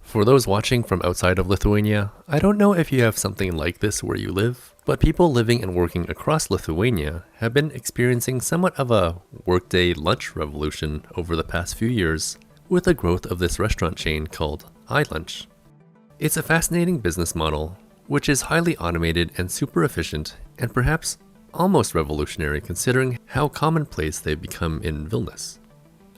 For those watching from outside of Lithuania, I don't know if you have something like this where you live, but people living and working across Lithuania have been experiencing somewhat of a workday lunch revolution over the past few years with the growth of this restaurant chain called iLunch. It's a fascinating business model, which is highly automated and super efficient, and perhaps almost revolutionary considering how commonplace they've become in Vilnius.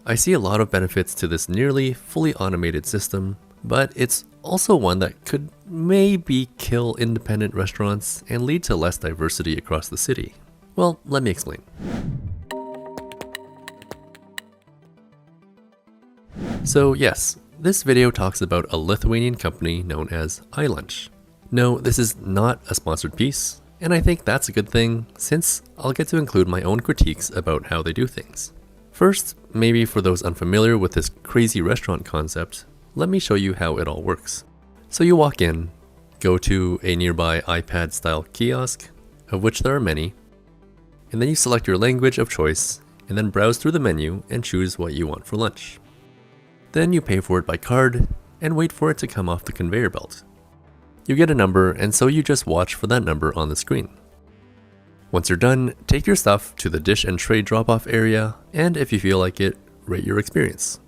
I see a lot of benefits to this nearly fully automated system, but it's also one that could maybe kill independent restaurants and lead to less diversity across the city. Well, let me explain. So yes, this video talks about a Lithuanian company known as iLunch. No, this is not a sponsored piece, and I think that's a good thing since I'll get to include my own critiques about how they do things. First, maybe for those unfamiliar with this crazy restaurant concept, let me show you how it all works. So you walk in, go to a nearby iPad-style kiosk, of which there are many, and then you select your language of choice, and then browse through the menu and choose what you want for lunch. Then you pay for it by card, and wait for it to come off the conveyor belt. You get a number, and so you just watch for that number on the screen. Once you're done, take your stuff to the dish and tray drop-off area, and if you feel like it, rate your experience.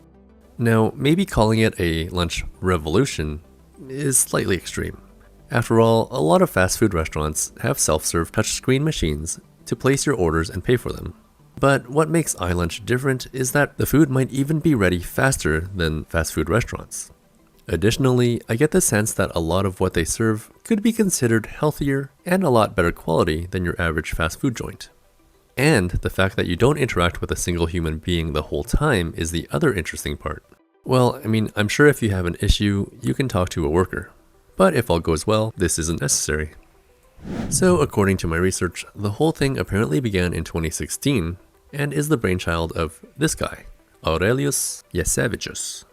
Now, maybe calling it a lunch revolution is slightly extreme. After all, a lot of fast food restaurants have self-serve touchscreen machines to place your orders and pay for them. But what makes iLunch different is that the food might even be ready faster than fast food restaurants. Additionally, I get the sense that a lot of what they serve could be considered healthier and a lot better quality than your average fast food joint. And the fact that you don't interact with a single human being the whole time is the other interesting part. Well, I'm sure if you have an issue, you can talk to a worker. But if all goes well, this isn't necessary. So according to my research, the whole thing apparently began in 2016 and is the brainchild of this guy, Aurelijus Jasevičius.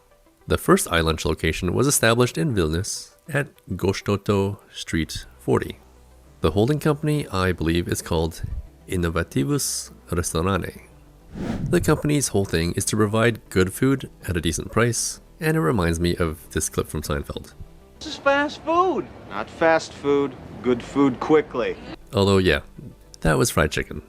The first iLunch location was established in Vilnius at Goštauto Street 40. The holding company, I believe, is called Inovatyvus Restorane. The company's whole thing is to provide good food at a decent price, and it reminds me of this clip from Seinfeld. This is fast food. Not fast food, good food quickly. Although yeah, that was fried chicken.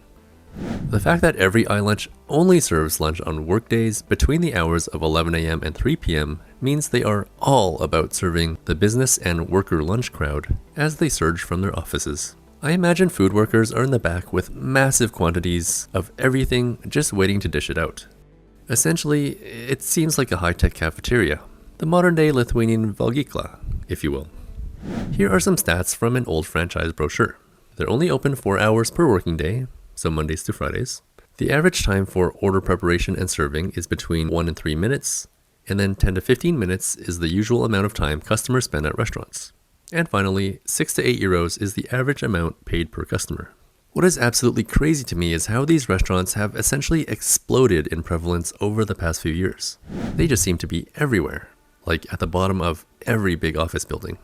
The fact that every iLunch only serves lunch on workdays between the hours of 11 a.m. and 3 p.m. means they are all about serving the business and worker lunch crowd as they surge from their offices. I imagine food workers are in the back with massive quantities of everything just waiting to dish it out. Essentially, it seems like a high-tech cafeteria, the modern-day Lithuanian valgykla, if you will. Here are some stats from an old franchise brochure. They're only open 4 hours per working day, so Mondays to Fridays. The average time for order preparation and serving is between 1 and 3 minutes, and then 10 to 15 minutes is the usual amount of time customers spend at restaurants. And finally, 6 to 8 euros is the average amount paid per customer. What is absolutely crazy to me is how these restaurants have essentially exploded in prevalence over the past few years. They just seem to be everywhere, like at the bottom of every big office building.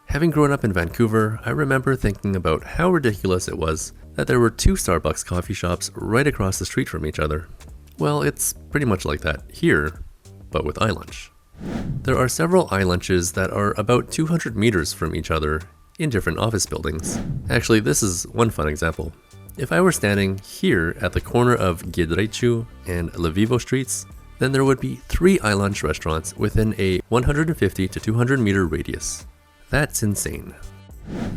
Having grown up in Vancouver, I remember thinking about how ridiculous it was that there were 2 Starbucks coffee shops right across the street from each other. Well, it's pretty much like that here, but with iLunch. There are several iLunches that are about 200 meters from each other in different office buildings. Actually, this is one fun example. If I were standing here at the corner of Giedraičių and Lvivo streets, then there would be 3 iLunch restaurants within a 150 to 200 meter radius. That's insane.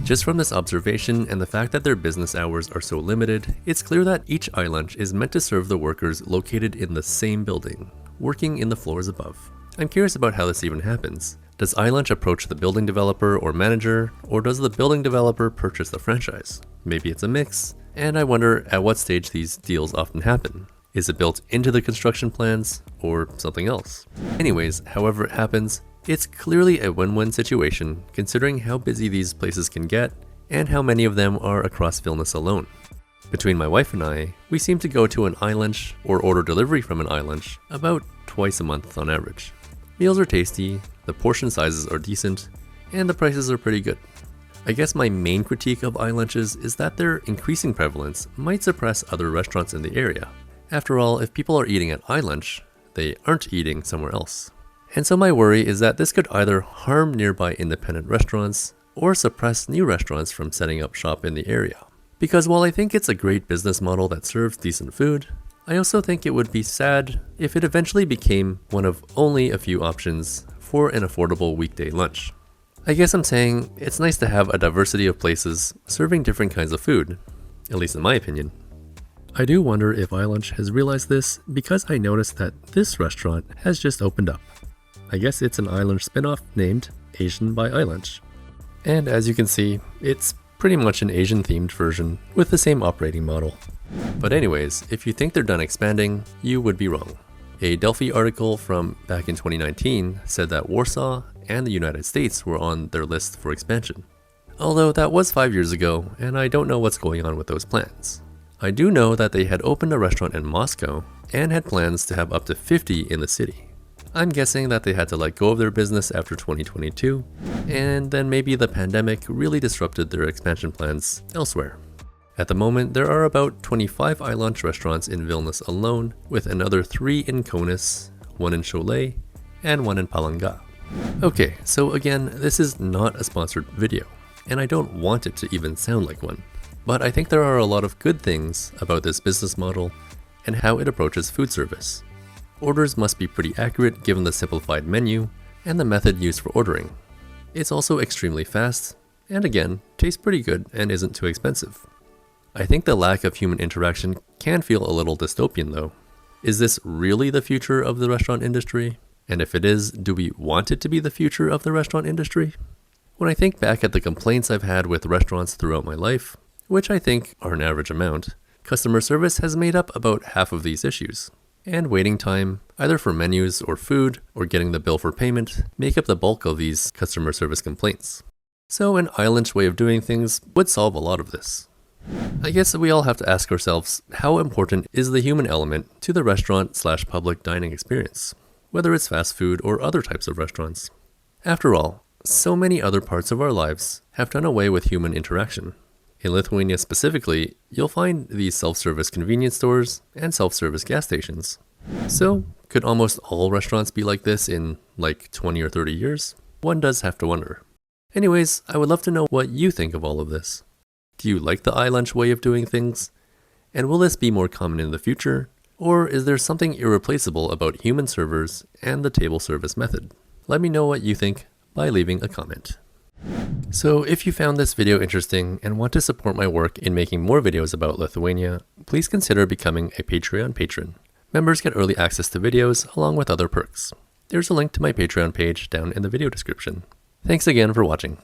Just from this observation and the fact that their business hours are so limited, it's clear that each iLunch is meant to serve the workers located in the same building, working in the floors above. I'm curious about how this even happens. Does iLunch approach the building developer or manager, or does the building developer purchase the franchise? Maybe it's a mix, and I wonder at what stage these deals often happen. Is it built into the construction plans, or something else? Anyways, however it happens, it's clearly a win-win situation considering how busy these places can get and how many of them are across Vilnius alone. Between my wife and I, we seem to go to an iLunch or order delivery from an iLunch about twice a month on average. Meals are tasty, the portion sizes are decent, and the prices are pretty good. I guess my main critique of iLunches is that their increasing prevalence might suppress other restaurants in the area. After all, if people are eating at iLunch, they aren't eating somewhere else. And so my worry is that this could either harm nearby independent restaurants or suppress new restaurants from setting up shop in the area. Because while I think it's a great business model that serves decent food, I also think it would be sad if it eventually became one of only a few options for an affordable weekday lunch. I guess I'm saying it's nice to have a diversity of places serving different kinds of food, at least in my opinion. I do wonder if iLunch has realized this because I noticed that this restaurant has just opened up. I guess it's an iLunch spinoff named Asian by iLunch. And as you can see, it's pretty much an Asian themed version with the same operating model. But anyways, if you think they're done expanding, you would be wrong. A Delphi article from back in 2019 said that Warsaw and the United States were on their list for expansion. Although that was 5 years ago, and I don't know what's going on with those plans. I do know that they had opened a restaurant in Moscow and had plans to have up to 50 in the city. I'm guessing that they had to let go of their business after 2022, and then maybe the pandemic really disrupted their expansion plans elsewhere. At the moment, there are about 25 iLunch restaurants in Vilnius alone, with another 3 in Kaunas, 1 in Cholet, and 1 in Palanga. Okay, so again, this is not a sponsored video, and I don't want it to even sound like one. But I think there are a lot of good things about this business model and how it approaches food service. Orders must be pretty accurate given the simplified menu and the method used for ordering. It's also extremely fast, and again, tastes pretty good and isn't too expensive. I think the lack of human interaction can feel a little dystopian though. Is this really the future of the restaurant industry? And if it is, do we want it to be the future of the restaurant industry? When I think back at the complaints I've had with restaurants throughout my life, which I think are an average amount, customer service has made up about half of these issues. And waiting time, either for menus or food, or getting the bill for payment, make up the bulk of these customer service complaints. So an iLunch way of doing things would solve a lot of this. I guess we all have to ask ourselves, how important is the human element to the restaurant/public dining experience, whether it's fast food or other types of restaurants? After all, so many other parts of our lives have done away with human interaction. In Lithuania specifically, you'll find these self-service convenience stores and self-service gas stations. So, could almost all restaurants be like this in like 20 or 30 years? One does have to wonder. Anyways, I would love to know what you think of all of this. Do you like the iLunch way of doing things? And will this be more common in the future? Or is there something irreplaceable about human servers and the table service method? Let me know what you think by leaving a comment. So if you found this video interesting and want to support my work in making more videos about Lithuania, please consider becoming a Patreon patron. Members get early access to videos along with other perks. There's a link to my Patreon page down in the video description. Thanks again for watching.